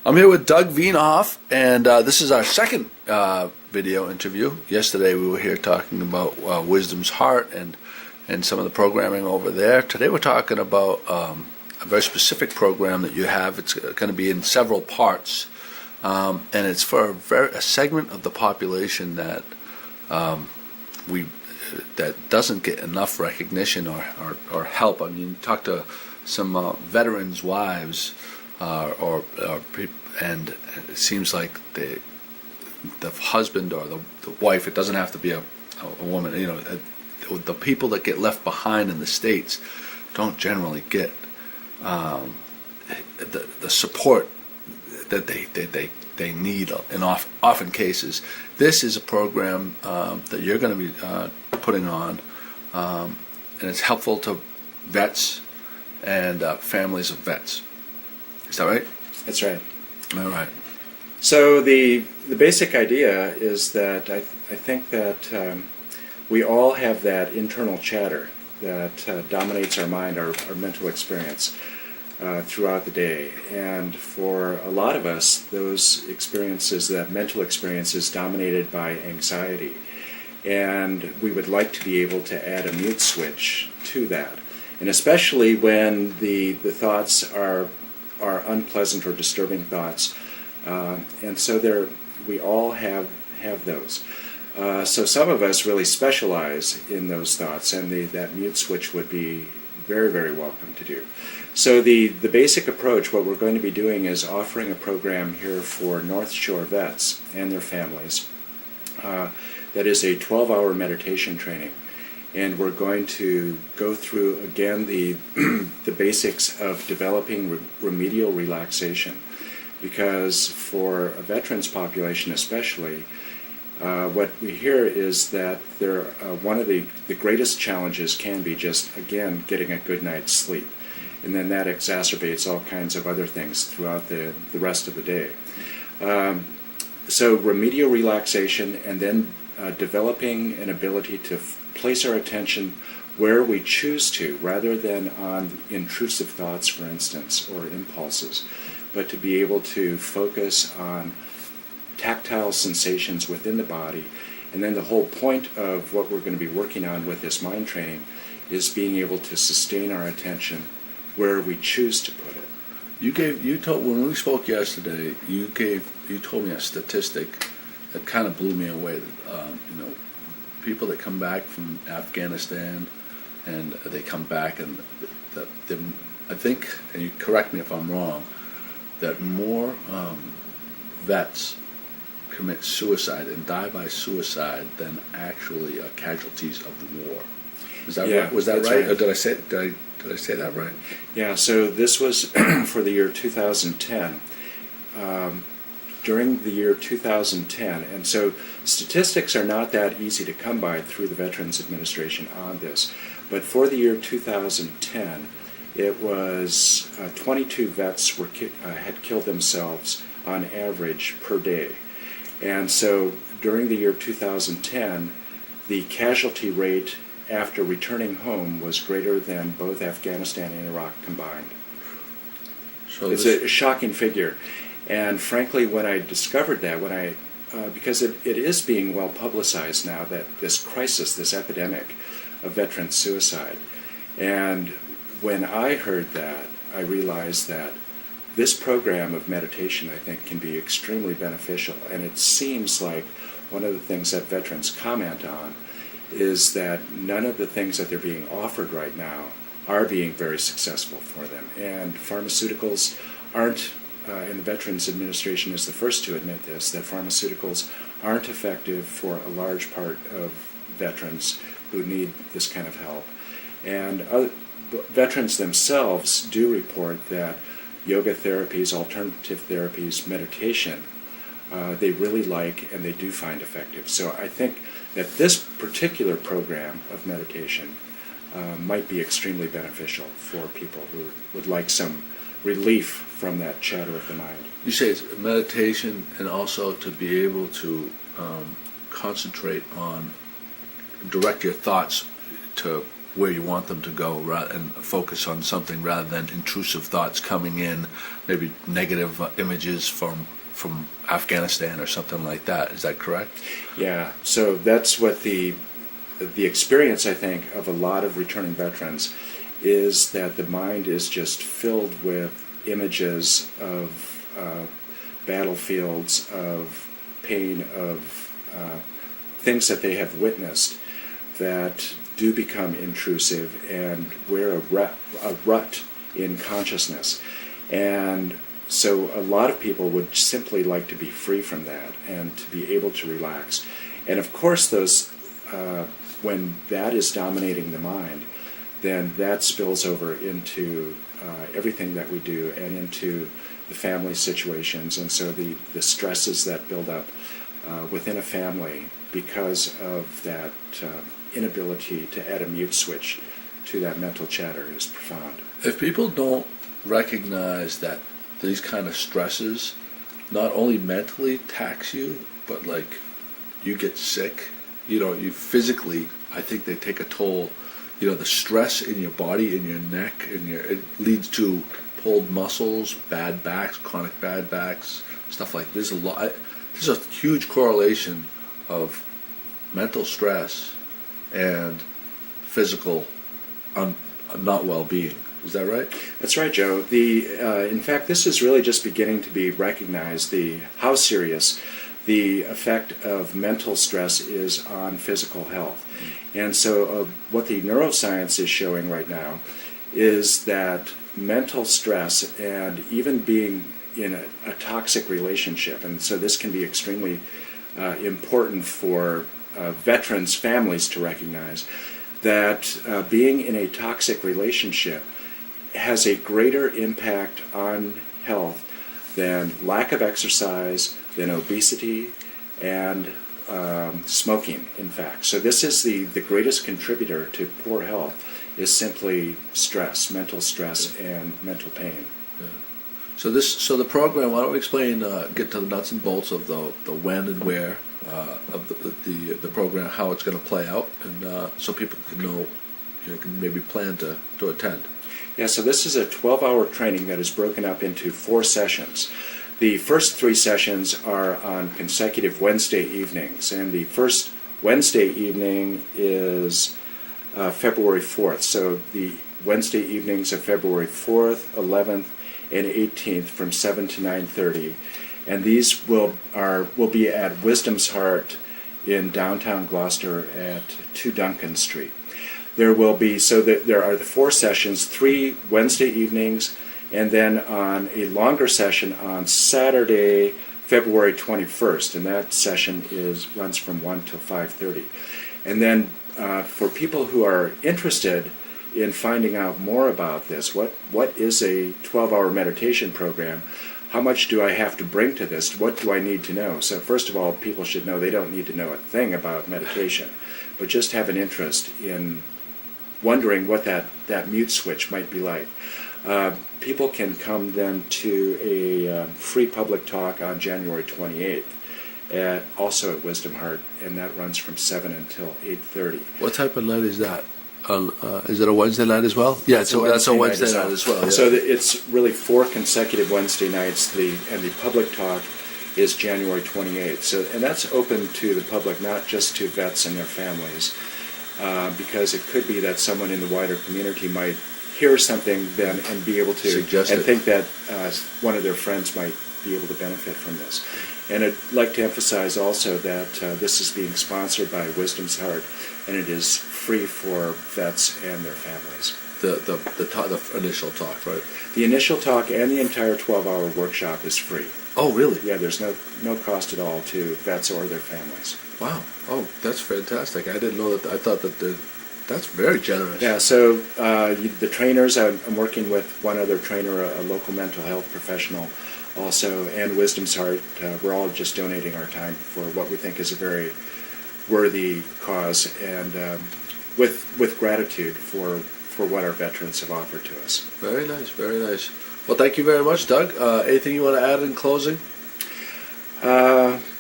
I'm here with Doug Veenhof, and this is our second video interview. Yesterday we were here talking about Wisdom's Heart and some of the programming over there. Today we're talking about a very specific program that you have. It's going to be in several parts, and it's for a segment of the population that that doesn't get enough recognition or help. I mean, talk to some veterans' wives. And it seems like the husband or the wife, it doesn't have to be a woman, you know, the people that get left behind in the States don't generally get the support that they need in often cases. This is a program that you're going to be putting on, and it's helpful to vets and families of vets. Is that right? That's right. All right. So the basic idea is that I think that we all have that internal chatter that dominates our mind, our mental experience throughout the day. And for a lot of us, those experiences, that mental experience, is dominated by anxiety. And we would like to be able to add a mute switch to that. And especially when the thoughts are unpleasant or disturbing thoughts, and so we all have those. So some of us really specialize in those thoughts, and that mute switch would be very, very welcome to do. So the basic approach, what we're going to be doing, is offering a program here for North Shore vets and their families. That is a 12-hour meditation training. And we're going to go through, again, the basics of developing remedial relaxation. Because for a veterans population especially, what we hear is that one of the greatest challenges can be just, again, getting a good night's sleep. And then that exacerbates all kinds of other things throughout the rest of the day. So remedial relaxation, and then developing an ability to place our attention where we choose to, rather than on intrusive thoughts, for instance, or impulses, but to be able to focus on tactile sensations within the body. And then the whole point of what we're going to be working on with this mind training is being able to sustain our attention where we choose to put it. When we spoke yesterday, you told me a statistic that kind of blew me away. People that come back from Afghanistan, and they come back, and I think, and you correct me if I'm wrong, that more vets commit suicide and die by suicide than actually casualties of the war. Is that right? Was that right? Or did I say that right? Yeah. So this was for the year 2010. During the year 2010, and so statistics are not that easy to come by through the Veterans Administration on this, but for the year 2010, it was 22 vets had killed themselves on average per day. And so during the year 2010, the casualty rate after returning home was greater than both Afghanistan and Iraq combined. So it's a shocking figure. And frankly, when I discovered that, because it is being well publicized now, that this crisis, this epidemic of veteran suicide, and when I heard that, I realized that this program of meditation, I think, can be extremely beneficial. And it seems like one of the things that veterans comment on is that none of the things that they're being offered right now are being very successful for them. And pharmaceuticals aren't, and the Veterans Administration is the first to admit this, that pharmaceuticals aren't effective for a large part of veterans who need this kind of help. And veterans themselves do report that yoga therapies, alternative therapies, meditation, they really like and they do find effective. So I think that this particular program of meditation might be extremely beneficial for people who would like some relief from that chatter of the mind. You say it's meditation, and also to be able to concentrate on, direct your thoughts to where you want them to go, and focus on something rather than intrusive thoughts coming in, maybe negative images from Afghanistan or something like that. Is that correct? Yeah. So that's what the experience, I think, of a lot of returning veterans is that the mind is just filled with images of battlefields, of pain, of things that they have witnessed that do become intrusive and wear a rut in consciousness. And so a lot of people would simply like to be free from that and to be able to relax. And of course, those when that is dominating the mind, then that spills over into everything that we do and into the family situations. And so the stresses that build up within a family because of that inability to add a mute switch to that mental chatter is profound. If people don't recognize that these kind of stresses not only mentally tax you, but like you get sick, you physically, I think they take a toll. The stress in your body, in your neck, it leads to pulled muscles, bad backs, chronic bad backs, stuff like this. There's a huge correlation of mental stress and physical not well-being. Is that right? That's right, Joe. In fact, this is really just beginning to be recognized, how serious the effect of mental stress is on physical health. And so what the neuroscience is showing right now is that mental stress and even being in a toxic relationship, and so this can be extremely important for veterans' families to recognize, that being in a toxic relationship has a greater impact on health than lack of exercise, than obesity, and smoking, in fact. So this is the greatest contributor to poor health is simply stress, mental stress, and mental pain. Yeah. So the program, why don't we explain, get to the nuts and bolts of the when and where of the program, how it's going to play out, and so people can know, can maybe plan to attend. Yeah, so this is a 12-hour training that is broken up into 4 sessions. The first 3 sessions are on consecutive Wednesday evenings, and the first Wednesday evening is February 4th. So the Wednesday evenings of February 4th, 11th, and 18th from 7 to 9:30, and these will be at Wisdom's Heart in downtown Gloucester at 2 Duncan Street. There will be, so that there are the 4 sessions, 3 Wednesday evenings, and then on a longer session on Saturday, February 21st, and that session runs from 1 till 5:30. And then for people who are interested in finding out more about this, what is a 12-hour meditation program? How much do I have to bring to this? What do I need to know? So first of all, people should know they don't need to know a thing about meditation, but just have an interest in wondering what that mute switch might be like. People can come then to a free public talk on January 28th, also at Wisdom Heart, and that runs from 7 until 8:30. What type of night is that? Is it a Wednesday night as well? Yeah, that's a Wednesday night as well. Yeah. So it's really 4 consecutive Wednesday nights, and the public talk is January 28th. So, and that's open to the public, not just to vets and their families, because it could be that someone in the wider community might hear something then and be able to suggest and it. Think that one of their friends might be able to benefit from this. And I'd like to emphasize also that this is being sponsored by Wisdom's Heart, and it is free for vets and their families. The initial talk, right? The initial talk and the entire 12-hour workshop is free. Oh, really? Yeah, there's no cost at all to vets or their families. Wow. Oh, that's fantastic. I didn't know that. I thought that that's very generous. Yeah, so the trainers, I'm working with one other trainer, a local mental health professional also, and Wisdom's Heart. We're all just donating our time for what we think is a very worthy cause, and with gratitude for what our veterans have offered to us. Very nice, very nice. Well, thank you very much, Doug. Anything you want to add in closing?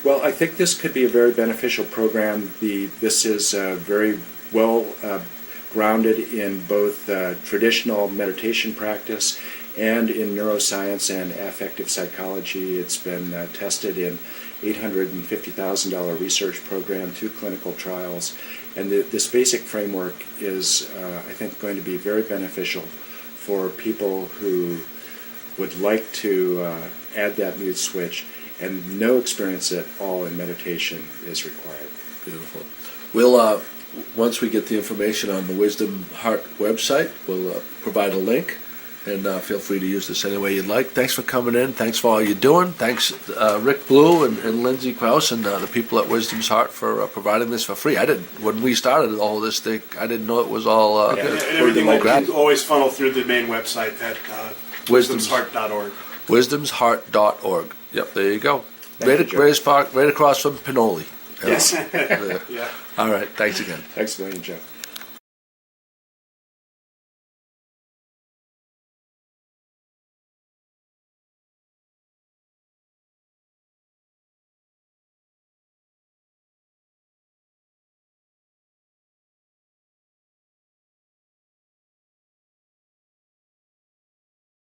Well, I think this could be a very beneficial program. This is very well grounded in both traditional meditation practice and in neuroscience and affective psychology. It's been tested in $850,000 research program, 2 clinical trials, and this basic framework is, I think, going to be very beneficial for people who would like to add that mood switch, and no experience at all in meditation is required. Beautiful. We'll, once we get the information on the Wisdom Heart website, we'll provide a link, and feel free to use this any way you'd like. Thanks for coming in. Thanks for all you're doing. Thanks, Rick Blue and Lindsay Krause and the people at Wisdom's Heart for providing this for free. When we started all this thing, I didn't know it was all And everything will always funnel through the main website at wisdomsheart.org. Wisdomsheart.org. Yep, there you go. Thank you, Right across from Pinoli. Yes. Yeah. Yeah. All right, thanks again. Thanks a million, Jeff.